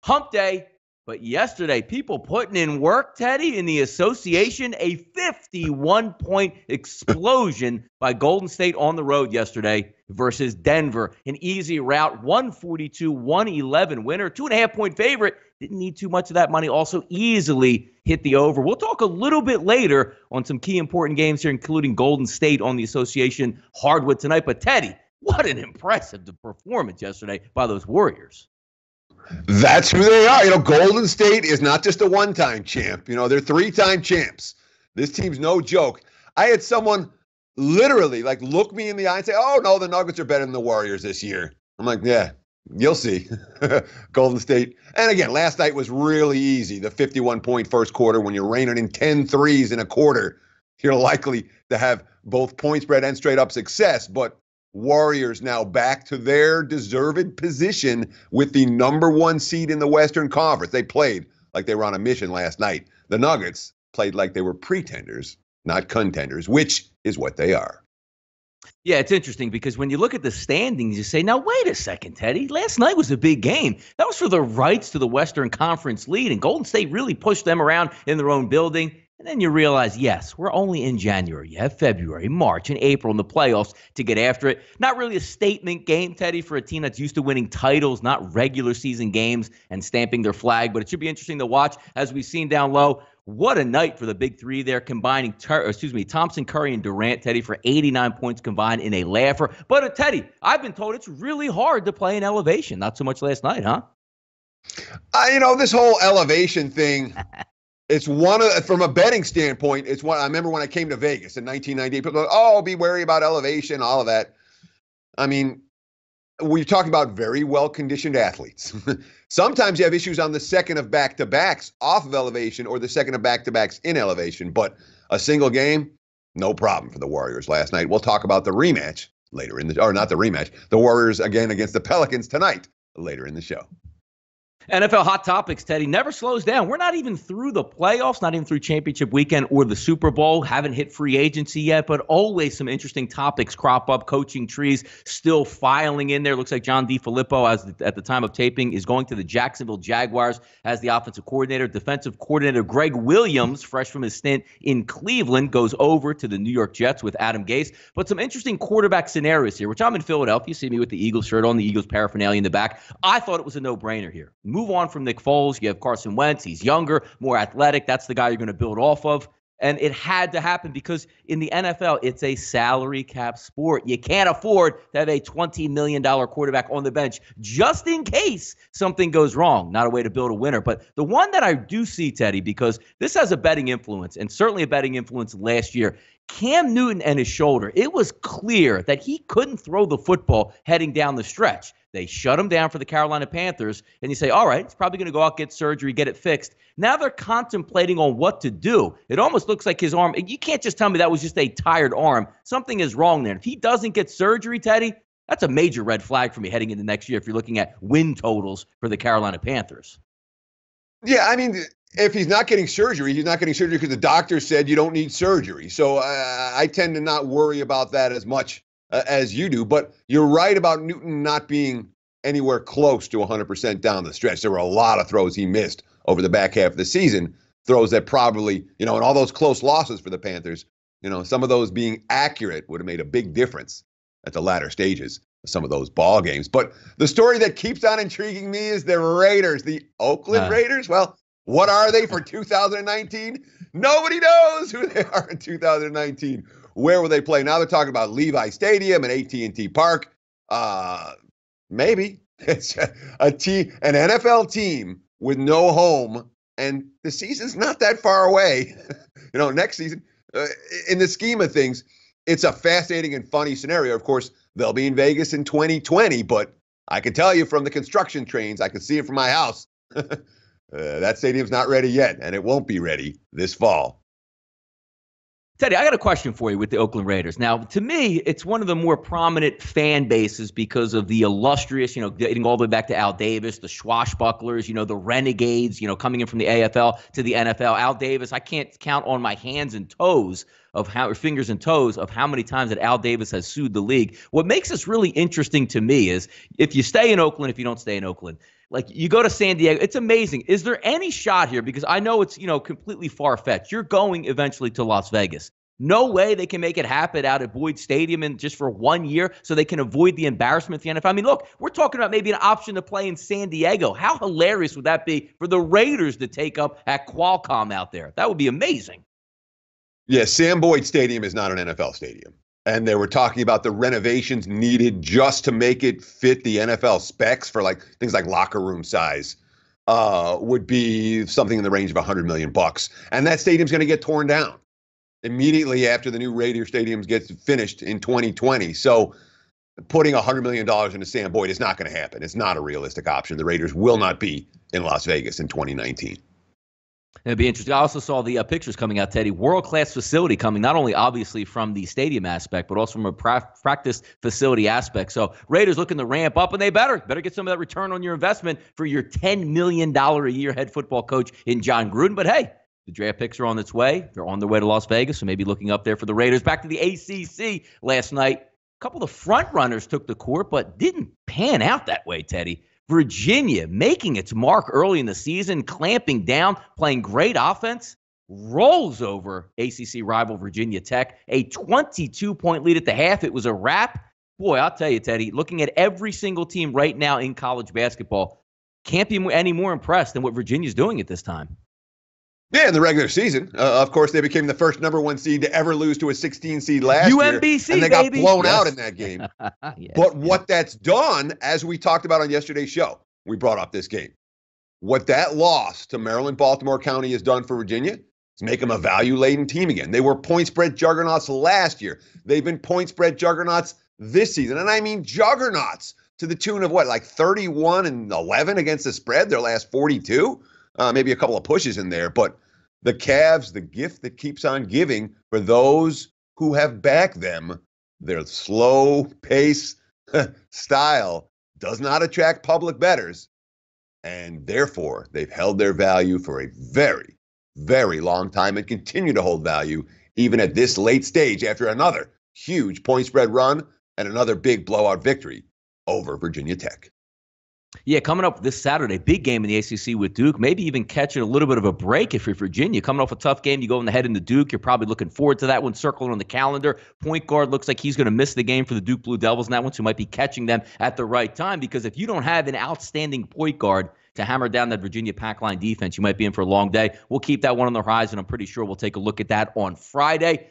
Hump day. But yesterday, people putting in work, Teddy, in the association, a 51-point explosion by Golden State on the road yesterday versus Denver. An easy route, 142-111 winner, 2.5-point favorite. Didn't need too much of that money. Also easily hit the over. We'll talk a little bit later on some key important games here, including Golden State on the association hardwood tonight. But Teddy, what an impressive performance yesterday by those Warriors. That's who they are. Golden State is not just a one-time champ. They're three-time champs. This team's no joke. I had someone literally look me in the eye and say, oh, no, the Nuggets are better than the Warriors this year. I'm like, yeah, you'll see. Golden State. And again, last night was really easy. The 51-point first quarter, when you're raining in 10 threes in a quarter, you're likely to have both point spread and straight-up success. But Warriors now back to their deserved position with the number one seed in the Western Conference. They played like they were on a mission last night. The Nuggets played like they were pretenders, not contenders, which is what they are. Yeah, it's interesting because when you look at the standings, you say, now, wait a second, Teddy. Last night was a big game. That was for the rights to the Western Conference lead, and Golden State really pushed them around in their own building. And then you realize, yes, we're only in January. You have February, March, and April in the playoffs to get after it. Not really a statement game, Teddy, for a team that's used to winning titles, not regular season games and stamping their flag. But it should be interesting to watch, as we've seen down low. What a night for the big three there, combining Thompson, Curry, and Durant, Teddy, for 89 points combined in a laugher. But, Teddy, I've been told it's really hard to play in elevation. Not so much last night, huh? This whole elevation thing, it's from a betting standpoint, it's one. I remember when I came to Vegas in 1998, people go, oh, be wary about elevation, all of that. I mean, we're talking about very well-conditioned athletes. Sometimes you have issues on the second of back-to-backs off of elevation or the second of back-to-backs in elevation, but a single game, no problem for the Warriors last night. We'll talk about the rematch later not the rematch, the Warriors again against the Pelicans tonight later in the show. NFL Hot Topics, Teddy, never slows down. We're not even through the playoffs, not even through championship weekend or the Super Bowl. Haven't hit free agency yet, but always some interesting topics crop up. Coaching trees still filing in there. Looks like John DeFilippo, at the time of taping, is going to the Jacksonville Jaguars as the offensive coordinator. Defensive coordinator Greg Williams, fresh from his stint in Cleveland, goes over to the New York Jets with Adam Gase. But some interesting quarterback scenarios here, which I'm in Philadelphia. You see me with the Eagles shirt on, the Eagles paraphernalia in the back. I thought it was a no-brainer here. Move on from Nick Foles. You have Carson Wentz. He's younger, more athletic. That's the guy you're going to build off of. And it had to happen because in the NFL, it's a salary cap sport. You can't afford to have a $20 million quarterback on the bench just in case something goes wrong. Not a way to build a winner. But the one that I do see, Teddy, because this has a betting influence, and certainly a betting influence last year, Cam Newton and his shoulder, it was clear that he couldn't throw the football heading down the stretch. They shut him down for the Carolina Panthers, and you say, all right, he's probably going to go out, get surgery, get it fixed. Now they're contemplating on what to do. It almost looks like his arm, you can't just tell me that was just a tired arm. Something is wrong there. If he doesn't get surgery, Teddy, that's a major red flag for me heading into next year if you're looking at win totals for the Carolina Panthers. Yeah, I mean, if he's not getting surgery, he's not getting surgery because the doctor said you don't need surgery. So I tend to not worry about that as much as you do. But you're right about Newton not being anywhere close to 100% down the stretch. There were a lot of throws he missed over the back half of the season, throws that probably, and all those close losses for the Panthers, some of those being accurate would have made a big difference at the latter stages of some of those ball games. But the story that keeps on intriguing me is the Raiders, the Oakland Raiders. Well, what are they for 2019? Nobody knows who they are in 2019. Where will they play? Now they're talking about Levi Stadium and AT&T Park. Maybe it's an NFL team with no home, and the season's not that far away. Next season, in the scheme of things, it's a fascinating and funny scenario. Of course, they'll be in Vegas in 2020, but I can tell you from the construction trains, I can see it from my house. That stadium's not ready yet, and it won't be ready this fall. Teddy, I got a question for you with the Oakland Raiders. Now, to me, it's one of the more prominent fan bases because of the illustrious, dating all the way back to Al Davis, the swashbucklers, the renegades, coming in from the AFL to the NFL. Al Davis, I can't count on my fingers and toes of how many times that Al Davis has sued the league. What makes this really interesting to me is if you stay in Oakland, if you don't stay in Oakland, Like, you go to San Diego, it's amazing. Is there any shot here? Because I know it's, completely far-fetched. You're going eventually to Las Vegas. No way they can make it happen out at Boyd Stadium and just for 1 year so they can avoid the embarrassment of the NFL. I mean, look, we're talking about maybe an option to play in San Diego. How hilarious would that be for the Raiders to take up at Qualcomm out there? That would be amazing. Yeah, Sam Boyd Stadium is not an NFL stadium. And they were talking about the renovations needed just to make it fit the NFL specs for things like locker room size would be something in the range of $100 million. And that stadium's going to get torn down immediately after the new Raider Stadium gets finished in 2020. So putting $100 million into Sam Boyd is not going to happen. It's not a realistic option. The Raiders will not be in Las Vegas in 2019. It'd be interesting. I also saw the pictures coming out, Teddy. World-class facility coming, not only obviously from the stadium aspect, but also from a practice facility aspect. So Raiders looking to ramp up, and they better get some of that return on your investment for your $10 million a year head football coach in John Gruden. But hey, the draft picks are on its way. They're on their way to Las Vegas, so maybe looking up there for the Raiders. Back to the ACC last night. A couple of the front runners took the court, but didn't pan out that way, Teddy. Virginia making its mark early in the season, clamping down, playing great offense, rolls over ACC rival Virginia Tech. A 22-point lead at the half. It was a wrap. Boy, I'll tell you, Teddy, looking at every single team right now in college basketball, can't be any more impressed than what Virginia's doing at this time. Yeah, in the regular season. Of course, they became the first number 1 seed to ever lose to a 16 seed last year. UMBC, and they baby. got blown out in that game. Yes. But what that's done, as we talked about on yesterday's show, we brought up this game. What that loss to Maryland, Baltimore County has done for Virginia is make them a value-laden team again. They were point spread juggernauts last year. They've been point spread juggernauts this season. And I mean juggernauts to the tune of 31-11 against the spread, their last 42? Maybe a couple of pushes in there, but the Cavs, the gift that keeps on giving for those who have backed them, their slow pace style does not attract public bettors, and therefore they've held their value for a very, very long time and continue to hold value even at this late stage after another huge point spread run and another big blowout victory over Virginia Tech. Yeah, coming up this Saturday, big game in the ACC with Duke. Maybe even catching a little bit of a break if you're Virginia. Coming off a tough game, you go in the head into Duke. You're probably looking forward to that one, circling on the calendar. Point guard looks like he's going to miss the game for the Duke Blue Devils in that one, so might be catching them at the right time. Because if you don't have an outstanding point guard to hammer down that Virginia pack line defense, you might be in for a long day. We'll keep that one on the horizon. I'm pretty sure we'll take a look at that on Friday.